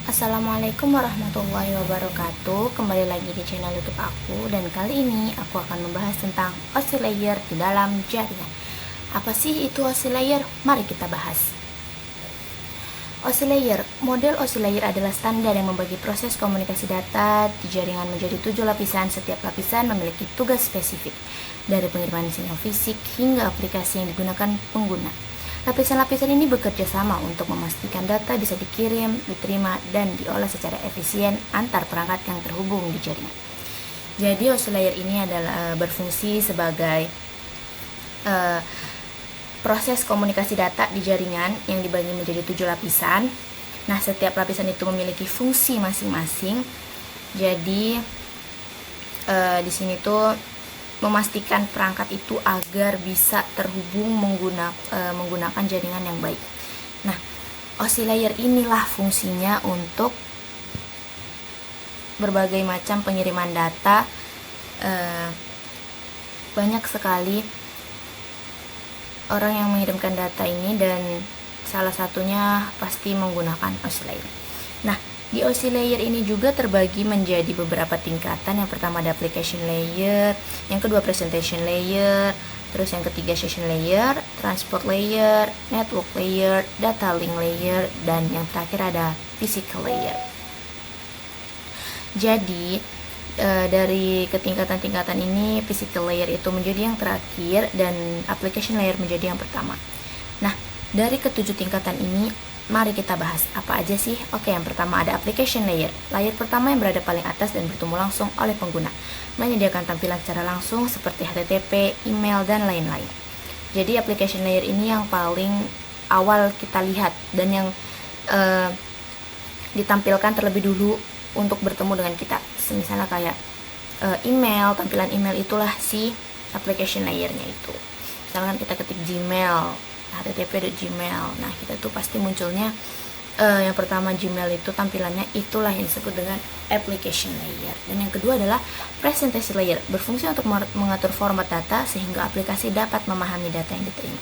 Assalamualaikum warahmatullahi wabarakatuh. Kembali lagi di channel YouTube aku, dan kali ini aku akan membahas tentang OSI layer di dalam jaringan. Apa sih itu OSI layer? Mari kita bahas. OSI layer, model OSI layer adalah standar yang membagi proses komunikasi data di jaringan menjadi 7 lapisan. Setiap lapisan memiliki tugas spesifik, dari pengiriman sinyal fisik hingga aplikasi yang digunakan pengguna. Lapisan-lapisan ini bekerja sama untuk memastikan data bisa dikirim, diterima, dan diolah secara efisien antar perangkat yang terhubung di jaringan. Jadi OSI layer ini adalah berfungsi sebagai proses komunikasi data di jaringan yang dibagi menjadi 7 lapisan. Nah, setiap lapisan itu memiliki fungsi masing-masing. Jadi di sini tuh memastikan perangkat itu agar bisa terhubung menggunakan jaringan yang baik. Nah, OSI layer inilah fungsinya untuk berbagai macam pengiriman data. Banyak sekali orang yang mengirimkan data ini, dan salah satunya pasti menggunakan OSI layer. Nah, di OSI layer ini juga terbagi menjadi beberapa tingkatan. Yang pertama ada application layer, yang kedua presentation layer, terus yang ketiga session layer, transport layer, network layer, data link layer, dan yang terakhir ada physical layer. Jadi dari ketingkatan-tingkatan ini, physical layer itu menjadi yang terakhir dan application layer menjadi yang pertama. Nah, dari ketujuh tingkatan ini, mari kita bahas apa aja sih. Oke, yang pertama ada application layer. Layer pertama yang berada paling atas dan bertemu langsung oleh pengguna, menyediakan tampilan secara langsung seperti HTTP, email, dan lain-lain. Jadi application layer ini yang paling awal kita lihat dan yang ditampilkan terlebih dulu untuk bertemu dengan kita. Misalnya kayak email, tampilan email itulah si application layernya itu. Misalkan kita ketik Gmail, http.gmail. Nah, kita tuh pasti munculnya yang pertama Gmail itu tampilannya, itulah yang disebut dengan application layer. Dan yang kedua adalah presentation layer, berfungsi untuk mengatur format data sehingga aplikasi dapat memahami data yang diterima.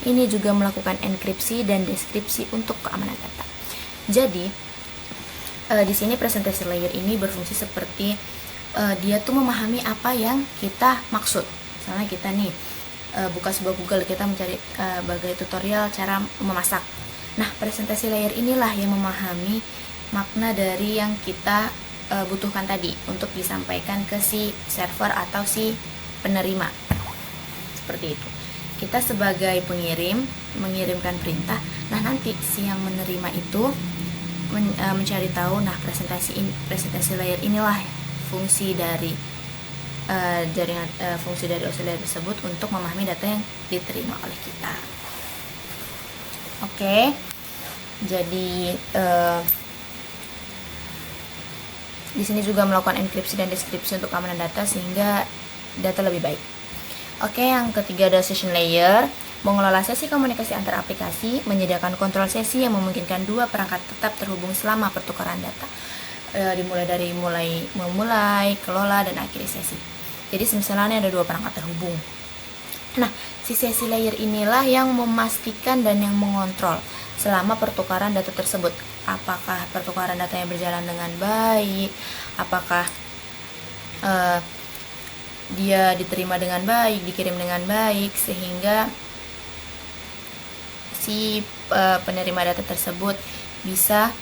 Ini juga melakukan enkripsi dan deskripsi untuk keamanan data. Jadi di sini presentation layer ini berfungsi seperti dia tuh memahami apa yang kita maksud. Misalnya kita nih buka sebuah Google, kita mencari bagai tutorial cara memasak. Nah, presentasi layer inilah yang memahami makna dari yang kita butuhkan tadi untuk disampaikan ke si server atau si penerima. Seperti itu. Kita sebagai pengirim mengirimkan perintah. Nah, nanti si yang menerima itu mencari tahu. Nah, presentasi layer inilah fungsi dari jaringan, fungsi dari OSI layer tersebut untuk memahami data yang diterima oleh kita. Oke, jadi di sini juga melakukan enkripsi dan deskripsi untuk keamanan data sehingga data lebih baik. Oke, yang ketiga ada session layer, mengelola sesi komunikasi antar aplikasi, menyediakan kontrol sesi yang memungkinkan dua perangkat tetap terhubung selama pertukaran data. Dimulai dari memulai, kelola, dan akhiri sesi. Jadi misalnya ada dua perangkat terhubung. Nah, si sesi layer inilah yang memastikan dan yang mengontrol selama pertukaran data tersebut. Apakah pertukaran datanya berjalan dengan baik, apakah dia diterima dengan baik, dikirim dengan baik, sehingga si penerima data tersebut bisa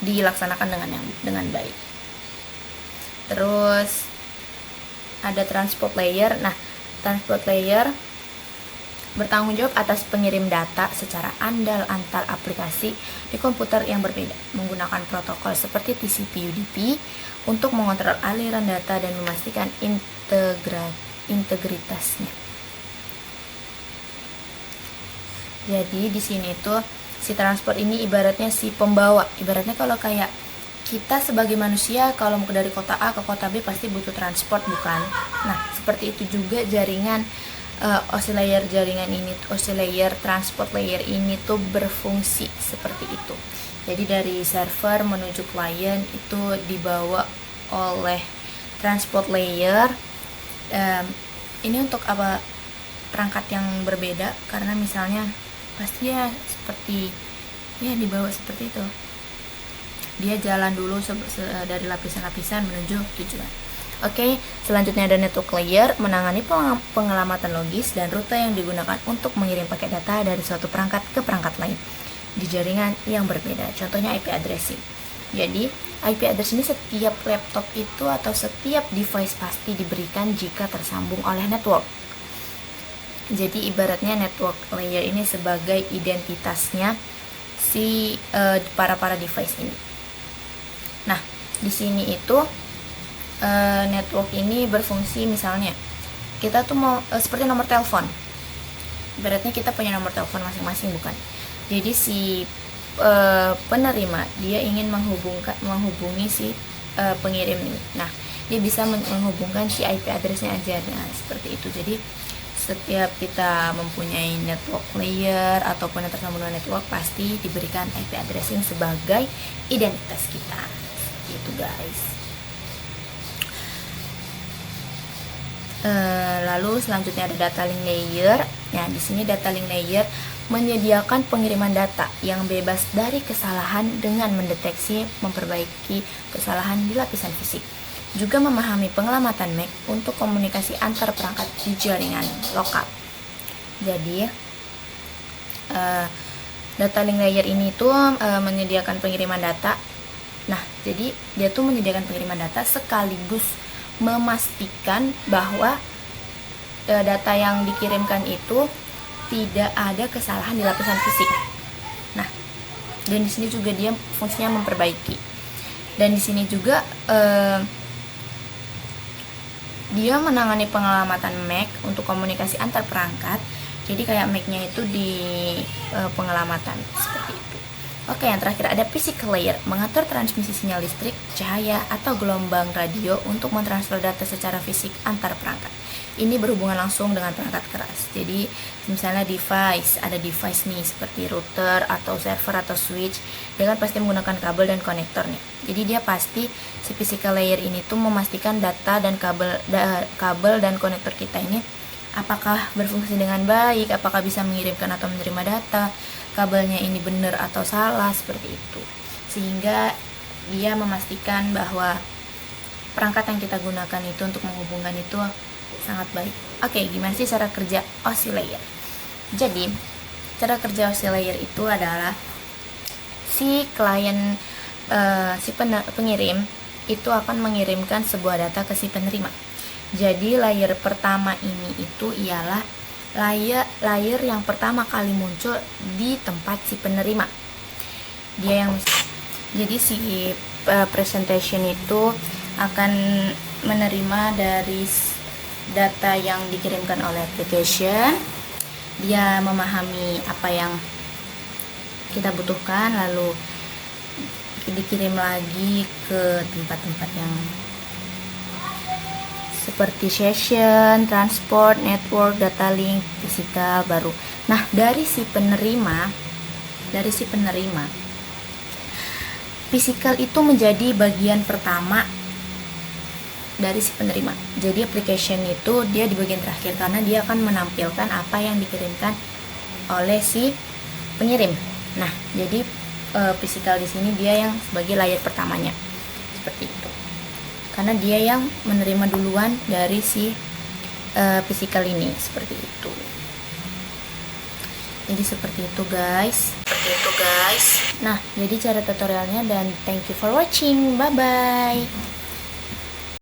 dilaksanakan dengan baik. Terus ada transport layer. Nah, transport layer bertanggung jawab atas pengirim data secara andal antar aplikasi di komputer yang berbeda menggunakan protokol seperti TCP/UDP untuk mengontrol aliran data dan memastikan integritasnya. Jadi di sini tuh si transport ini ibaratnya si pembawa. Ibaratnya kalau kayak kita sebagai manusia kalau mau dari kota A ke kota B pasti butuh transport, bukan? Nah, seperti itu juga jaringan OSI layer OSI layer transport layer ini tuh berfungsi seperti itu. Jadi dari server menuju klien itu dibawa oleh transport layer. Ini untuk apa? Perangkat yang berbeda, karena misalnya pasti ya seperti Ya, di bawah seperti itu. Dia jalan dulu dari lapisan-lapisan menuju tujuan. Oke, selanjutnya ada network layer, menangani pengelamatan logis dan rute yang digunakan untuk mengirim paket data dari suatu perangkat ke perangkat lain di jaringan yang berbeda. Contohnya IP addressing. Jadi, IP address ini setiap laptop itu atau setiap device pasti diberikan jika tersambung oleh network. Jadi, ibaratnya network layer ini sebagai identitasnya si para device ini. Nah, di sini itu network ini berfungsi, misalnya kita tuh mau seperti nomor telepon. Ibaratnya kita punya nomor telepon masing-masing, bukan? Jadi si penerima dia ingin menghubungi si pengirim ini. Nah, dia bisa menghubungkan si IP address-nya aja. Nah, seperti itu. Jadi setiap kita mempunyai network layer ataupun yang tersambung dengan network, pasti diberikan IP addressing sebagai identitas kita. Gitu, guys. Lalu selanjutnya ada data link layer. Nah, di sini data link layer menyediakan pengiriman data yang bebas dari kesalahan dengan mendeteksi, memperbaiki kesalahan di lapisan fisik. Juga memahami pengelamatan MAC untuk komunikasi antar perangkat di jaringan lokal. Jadi, data link layer ini tuh menyediakan pengiriman data. Nah, jadi dia tuh menyediakan pengiriman data sekaligus memastikan bahwa data yang dikirimkan itu tidak ada kesalahan di lapisan fisik. Nah, dan di sini juga dia fungsinya memperbaiki. Dan di sini juga dia menangani pengelamatan MAC untuk komunikasi antar perangkat. Jadi kayak MAC-nya itu di pengelamatan seperti itu. Oke, yang terakhir ada physical layer, mengatur transmisi sinyal listrik, cahaya, atau gelombang radio untuk mentransfer data secara fisik antar perangkat. Ini berhubungan langsung dengan perangkat keras. Jadi, misalnya ada device nih seperti router atau server atau switch, dia kan pasti menggunakan kabel dan konektor nih. Jadi dia pasti si physical layer ini tuh memastikan data dan kabel dan konektor kita ini apakah berfungsi dengan baik, apakah bisa mengirimkan atau menerima data, kabelnya ini benar atau salah, seperti itu. Sehingga dia memastikan bahwa perangkat yang kita gunakan itu untuk menghubungkan itu sangat baik. Oke, gimana sih cara kerja OSI layer? Jadi, cara kerja OSI layer itu adalah si klien, pengirim itu akan mengirimkan sebuah data ke si penerima. Jadi layer pertama ini itu ialah layer yang pertama kali muncul di tempat si penerima. Jadi si presentation itu akan menerima dari data yang dikirimkan oleh application. Dia memahami apa yang kita butuhkan, lalu dikirim lagi ke tempat-tempat yang seperti session, transport, network, data link, physical, baru. Nah, dari si penerima, physical itu menjadi bagian pertama dari si penerima. Jadi application itu dia di bagian terakhir karena dia akan menampilkan apa yang dikirimkan oleh si pengirim. Nah, jadi physical di sini dia yang sebagai layer pertamanya. Seperti itu. Karena dia yang menerima duluan dari si physical ini, seperti itu. Jadi seperti itu guys. Nah, jadi cara tutorialnya, dan thank you for watching. Bye bye.